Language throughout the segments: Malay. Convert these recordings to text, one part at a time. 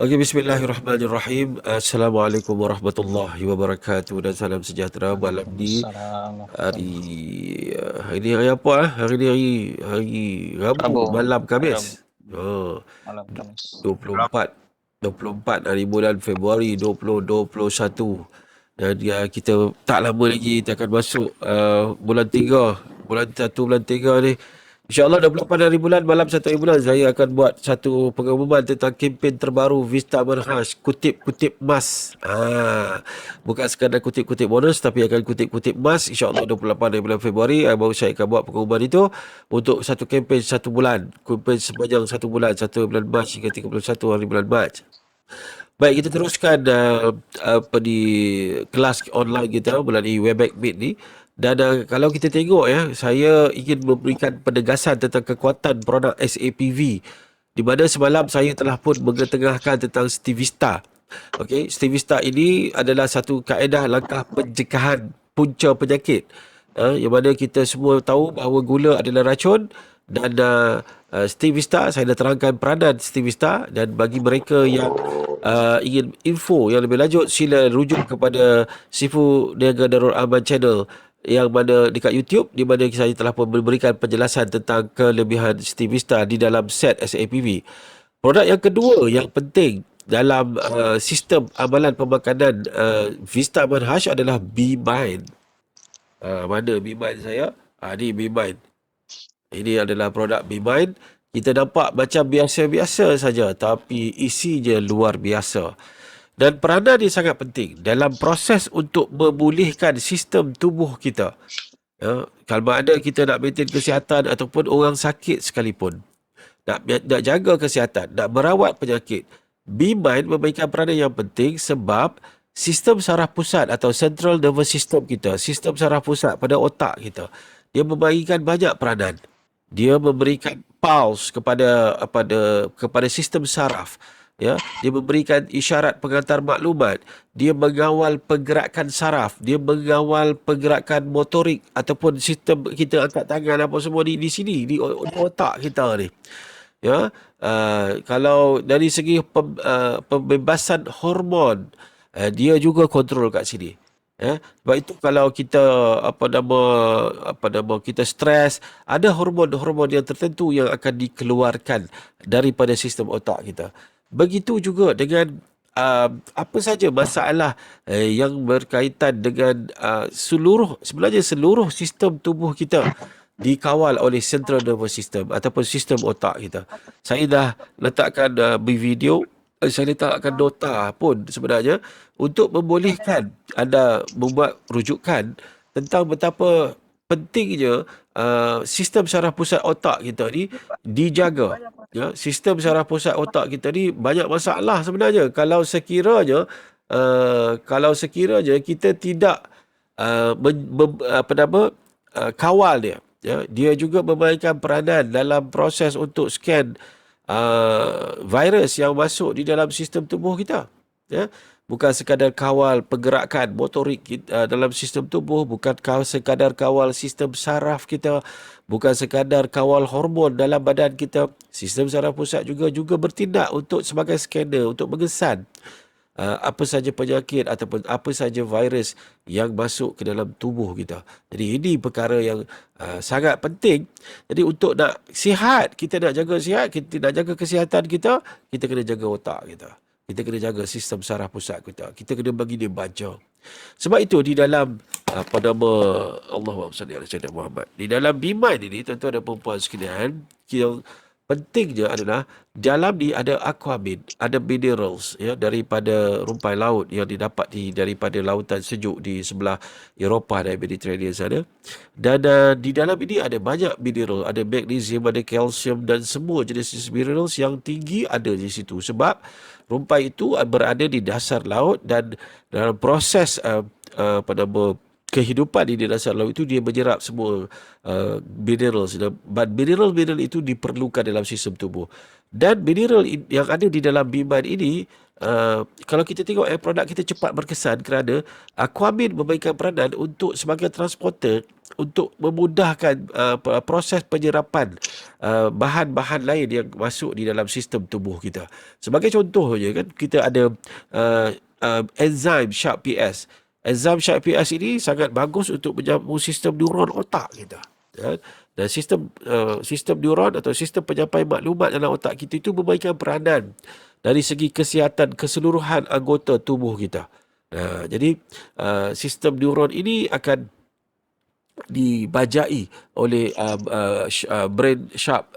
Okey, bismillahirrahmanirrahim. Assalamualaikum warahmatullahi wabarakatuh dan salam sejahtera malam ni. Waalaikumsalam Hari warahmatullahi. hari ni hari apa ah? Hari ni hari Rabu, Rabu, malam hari Khamis. Rabu, Oh, malam Kamis. 24 24 hari bulan Februari 2021. Dan kita tak lama lagi kita akan masuk bulan 3. Bulan 1 bulan 3 ni. InsyaAllah 28 hari bulan malam 1 hari bulan saya akan buat satu pengumuman tentang kempen terbaru Vista Manhaj kutip-kutip emas. Bukan sekadar kutip-kutip bonus tapi akan kutip-kutip emas. InsyaAllah 28 hari bulan Februari baru saya akan buat pengumuman itu untuk satu kempen 1 bulan. Kempen sepanjang 1 bulan, 1 bulan Mac hingga 31 hari bulan Mac. Baik, kita teruskan di kelas online kita bulan ini, Webex Meet ni. Dan kalau kita tengok ya, saya ingin memberikan penegasan tentang kekuatan produk SAPV. Di mana semalam saya telah pun mengetengahkan tentang Stivista. Okey, Stivista ini adalah satu kaedah langkah pencegahan punca penyakit. Yang mana kita semua tahu bahawa gula adalah racun dan Stivista, saya dah terangkan peranan Stivista, dan bagi mereka yang ingin info yang lebih lanjut sila rujuk kepada Sifu Niaga Darul Aman channel yang mana dekat YouTube, di mana saya telah pun memberikan penjelasan tentang kelebihan Stivista di dalam set SAPV. Produk yang kedua yang penting dalam sistem amalan pemakanan Vista Manhaj adalah B-Mind. Mana B-Mind saya? Ni B-Mind. Ini adalah produk B-Mind. Kita nampak macam biasa-biasa saja, tapi isinya luar biasa. Dan peranan dia sangat penting dalam proses untuk memulihkan sistem tubuh kita. Kalau ada kita nak maintain kesihatan ataupun orang sakit sekalipun, nak jaga kesihatan, nak merawat penyakit, B-Mind memainkan peranan yang penting sebab sistem saraf pusat atau central nervous system kita, sistem saraf pusat pada otak kita, dia memainkan banyak peranan. Dia memberikan pulse kepada sistem saraf, ya. Dia memberikan isyarat pengantar maklumat, dia mengawal pergerakan saraf, dia mengawal pergerakan motorik ataupun sistem kita angkat tangan apa semua di sini di otak kita ni, ya. Kalau dari segi pembebasan hormon, dia juga kontrol kat sini. Sebab itu kalau kita kita stres, ada hormon-hormon yang tertentu yang akan dikeluarkan daripada sistem otak kita. Begitu juga dengan apa saja masalah yang berkaitan dengan sebenarnya seluruh sistem tubuh kita dikawal oleh central nervous system ataupun sistem otak kita. Saya dah letakkan video, saya letakkan nota pun sebenarnya untuk membolehkan anda membuat rujukan tentang betapa pentingnya sistem saraf pusat otak kita ni dijaga. Ya, sistem saraf pusat otak kita ni banyak masalah sebenarnya kalau sekiranya kita tidak kawal dia. Ya, dia juga memainkan peranan dalam proses untuk scan virus yang masuk di dalam sistem tubuh kita. Ya, bukan sekadar kawal pergerakan motorik dalam sistem tubuh, bukan sekadar kawal sistem saraf kita, bukan sekadar kawal hormon dalam badan kita. Sistem saraf pusat juga bertindak untuk sebagai scanner untuk mengesan apa saja penyakit ataupun apa saja virus yang masuk ke dalam tubuh kita. Jadi ini perkara yang sangat penting. Jadi untuk nak sihat, kita nak jaga sihat, kita nak jaga kesihatan kita, kita kena jaga otak kita. Kita kena jaga sistem saraf pusat kita. Kita kena bagi dia baja. Sebab itu di dalam Allahumma salli ala sayyidina Muhammad. Di dalam B-Mind ini, tuan-tuan dan perempuan sekalian, yang pentingnya adalah dalam ni ada aquamin, ada minerals, ya, daripada rumpai laut yang didapat daripada lautan sejuk di sebelah Eropah dan Mediterranean sana. Dan di dalam ini ada banyak mineral, ada magnesium, ada kalsium dan semua jenis minerals yang tinggi ada di situ. Sebab rumpai itu berada di dasar laut dan dalam proses kehidupan di dasar laut itu dia menyerap semua minerals. Dan mineral itu diperlukan dalam sistem tubuh. Dan mineral yang ada di dalam B-Mind ini kalau kita tengok produk kita cepat berkesan kerana Aquamin memainkan peranan untuk sebagai transporter untuk memudahkan proses penyerapan bahan-bahan lain yang masuk di dalam sistem tubuh kita. Sebagai contohnya kan kita ada enzim Sharp PS. Enzim Sharp PS ini sangat bagus untuk menyambung sistem neuron otak kita. Ya. Dan sistem neuron atau sistem penyampaian maklumat dalam otak kita itu memainkan peranan dari segi kesihatan keseluruhan anggota tubuh kita. Jadi sistem neuron ini akan dibajai oleh brain sharp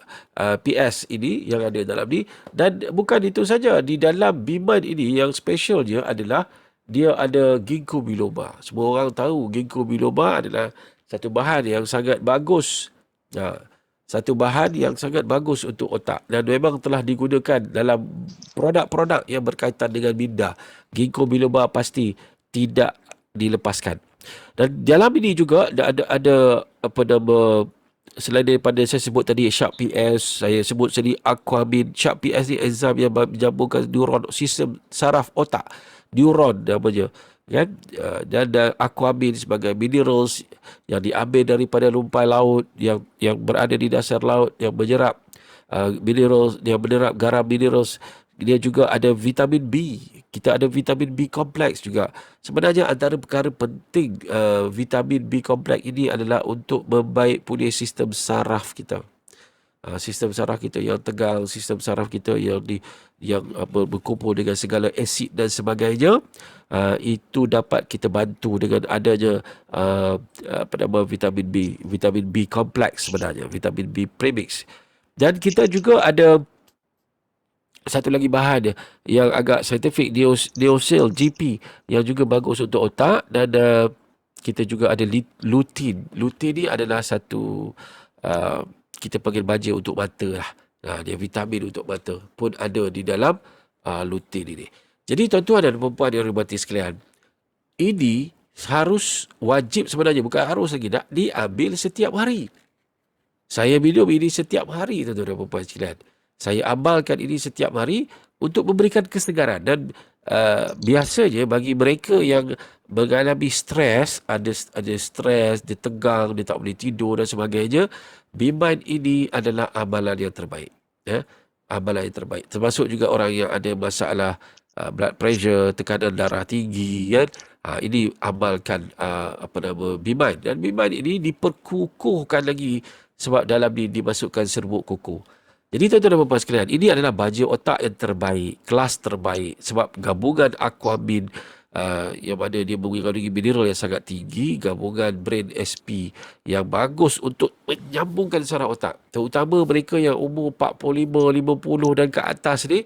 PS ini yang ada dalam ni. Dan bukan itu saja, di dalam BMind ini yang specialnya adalah dia ada ginkgo biloba. Semua orang tahu ginkgo biloba adalah satu bahan yang sangat bagus. Satu bahan yang sangat bagus untuk otak dan memang telah digunakan dalam produk-produk yang berkaitan dengan minda. Ginkgo biloba pasti tidak dilepaskan. Dan dalam ini juga ada apa nama, selain daripada saya sebut tadi Sharp PS, saya sebut tadi Aquamin. Sharp PS ni enzim yang menyambungkan neuron, sistem saraf otak, neuron namanya kan. Dan Aquamin sebagai minerals yang diambil daripada lumpai laut yang berada di dasar laut, yang menyerap minerals, yang menyerap garam minerals. Dia juga ada vitamin B. Kita ada vitamin B kompleks juga. Sebenarnya antara perkara penting vitamin B kompleks ini adalah untuk membaik pulih sistem saraf kita. Sistem saraf kita yang tegang, sistem saraf kita yang berkumpul dengan segala asid dan sebagainya, itu dapat kita bantu dengan adanya vitamin B kompleks sebenarnya, vitamin B premix. Dan kita juga ada satu lagi bahan yang agak saintifik, Neosil GP, yang juga bagus untuk otak. Dan kita juga ada lutein. Lutein ni adalah satu kita panggil baja untuk mata lah. Dia vitamin untuk mata pun ada di dalam lutein ini. Jadi tuan-tuan dan puan-puan yang hormati sekalian, ini harus wajib sebenarnya, bukan harus lagi, nak diambil setiap hari. Saya minum ini setiap hari, tuan-tuan dan puan-puan sekalian. Saya amalkan ini setiap hari untuk memberikan kesegaran. Dan biasanya bagi mereka yang mengalami stres, ada stres, dia tegang, dia tak boleh tidur dan sebagainya, BMind ini adalah amalan yang terbaik. Amalan yang terbaik. Termasuk juga orang yang ada masalah blood pressure, tekanan darah tinggi, kan. Ini amalkan BMind. Dan BMind ini diperkukuhkan lagi sebab dalam ni dimasukkan serbuk kukuh. Jadi tuan-tuan dan puan sekalian, ini adalah baja otak yang terbaik, kelas terbaik. Sebab gabungan Aquamin yang mana dia mengandungi mineral yang sangat tinggi, gabungan Brain SP yang bagus untuk menyambungkan saraf otak. Terutama mereka yang umur 45, 50 dan ke atas ni,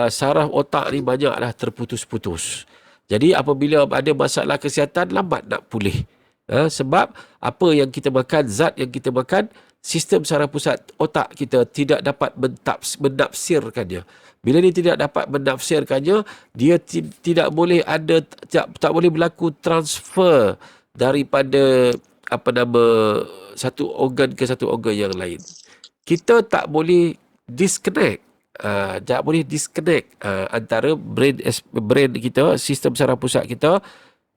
saraf otak ni banyaklah terputus-putus. Jadi apabila ada masalah kesihatan, lambat nak pulih. Sebab apa yang kita makan, zat yang kita makan, sistem saraf pusat otak kita tidak dapat menafsirkannya. Bila dia tidak dapat menafsirkannya, dia tidak boleh ada, tak boleh berlaku transfer daripada satu organ ke satu organ yang lain. Kita tak boleh disconnect. Tak boleh disconnect antara brain kita, sistem saraf pusat kita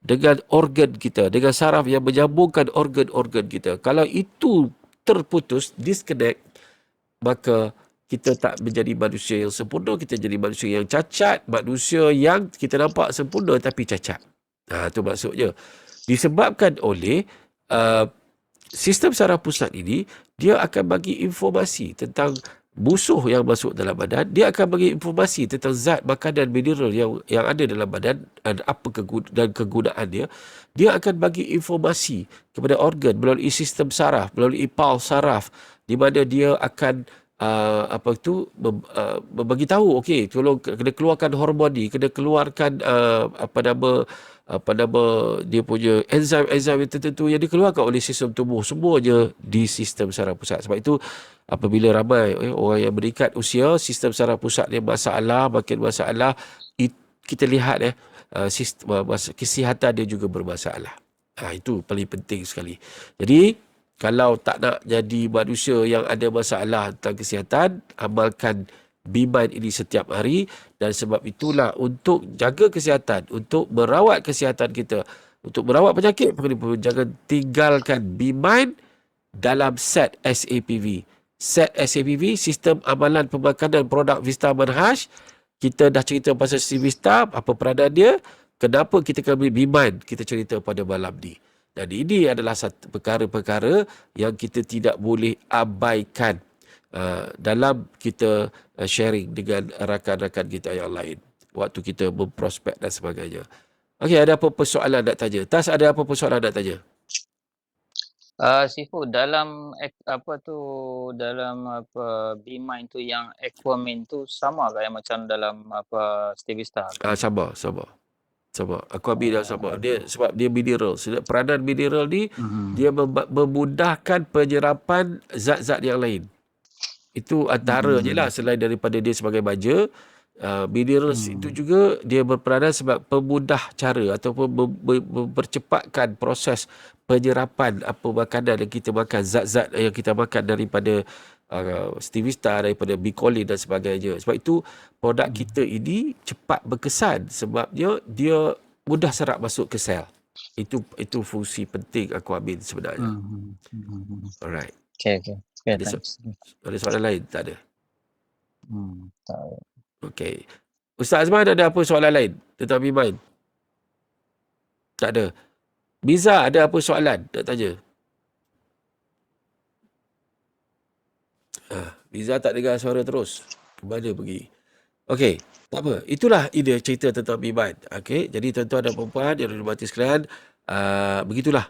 dengan organ kita, dengan saraf yang menyambungkan organ-organ kita. Kalau itu terputus, disconnect, maka kita tak menjadi manusia yang sempurna, kita jadi manusia yang cacat, manusia yang kita nampak sempurna tapi cacat. Itu maksudnya. Disebabkan oleh sistem saraf pusat ini, dia akan bagi informasi tentang musuh yang masuk dalam badan, dia akan bagi informasi tentang zat makanan mineral yang ada dalam badan dan apa kegunaan dia. Dia akan bagi informasi kepada organ melalui sistem saraf, melalui pulse saraf, di mana dia akan membagi tahu, okey, tolong kena keluarkan hormon ni, kena keluarkan dia punya enzim yang tertentu yang dikeluarkan oleh sistem tubuh, semuanya di sistem saraf pusat. Sebab itu apabila ramai orang yang meningkat usia, sistem saraf pusat dia makin masalah, kita lihat kesihatan dia juga bermasalah. Itu paling penting sekali. Jadi kalau tak nak jadi manusia yang ada masalah tentang kesihatan, amalkan B-Mind ini setiap hari, dan sebab itulah untuk jaga kesihatan, untuk merawat kesihatan kita, untuk merawat penyakit pun jangan tinggalkan B-Mind dalam set SAPV. Set SAPV, Sistem Amalan Pemakanan Produk Vista Manhaj. Kita dah cerita pasal Vista, apa peranan dia, kenapa kita kena beli B-Mind, kita cerita pada malam ni. Dan ini adalah satu perkara-perkara yang kita tidak boleh abaikan dalam kita sharing dengan rakan-rakan kita yang lain waktu kita memprospek dan sebagainya. Okey, ada apa-apa soalan nak tanya? Tas, ada apa-apa soalan nak tanya? Sifu, dalam dalam B-Mind tu yang Aquamin tu sama kayak macam dalam Stevista ke? Sama. Aku ambil dah sama. Dia sebab dia mineral. Peranan mineral ni dia memudahkan penyerapan zat-zat yang lain. Itu antaranya lah, selain daripada dia sebagai baja. Minerals itu juga dia berperanan sebab pemudah cara ataupun mempercepatkan proses penyerapan apa makanan yang kita makan, zat-zat yang kita makan daripada Stevista, daripada Bicolin dan sebagainya. Sebab itu produk kita ini cepat berkesan sebabnya dia mudah serap masuk ke sel. Itu fungsi penting Aquamin sebenarnya. Alright. Okay, thanks. Ada soalan lain? Tak ada? Tak ada. Okey. Ustaz Azman, ada apa soalan lain tentang B-Mind? Tak ada. Miza, ada apa soalan nak tanya? Miza tak dengar suara terus. Kemana pergi? Okey, tak apa. Itulah ide cerita tentang B-Mind. Okey, jadi tuan-tuan dan puan-puan yang dihormati sekalian, begitulah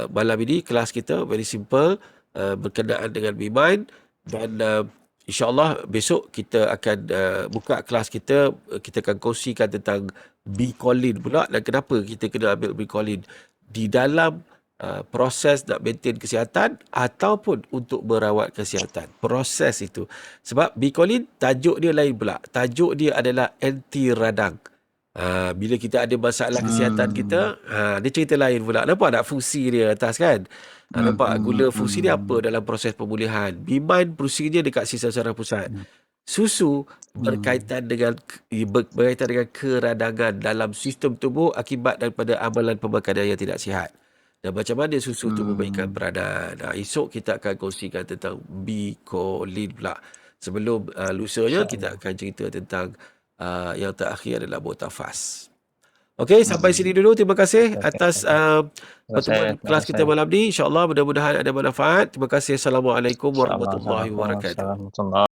malam ini kelas kita very simple berkenaan dengan B-Mind, dan InsyaAllah besok kita akan buka kelas kita. Kita akan kongsikan tentang Bicolin pula dan kenapa kita kena ambil Bicolin di dalam proses nak maintain kesihatan ataupun untuk merawat kesihatan. Proses itu. Sebab Bicolin tajuk dia lain pula. Tajuk dia adalah anti radang. Bila kita ada masalah kesihatan kita, dia cerita lain pula. Nampak tak fungsi dia atas kan? Nampak gula fungsi dia apa dalam proses pemulihan. B-Mind fungsinya dekat sistem saraf pusat. Susu berkaitan dengan keradangan dalam sistem tubuh akibat daripada amalan pemakanan yang tidak sihat. Dan macam mana susu itu membaikkan peranan. Esok kita akan kongsikan tentang Bicolin pula. Sebelum lusanya kita akan cerita tentang yang terakhir adalah Botafas. Okey, sampai sini dulu. Terima kasih atas pertemuan kelas kita malam ni. InsyaAllah mudah-mudahan ada manfaat. Terima kasih. Assalamualaikum warahmatullahi wabarakatuh.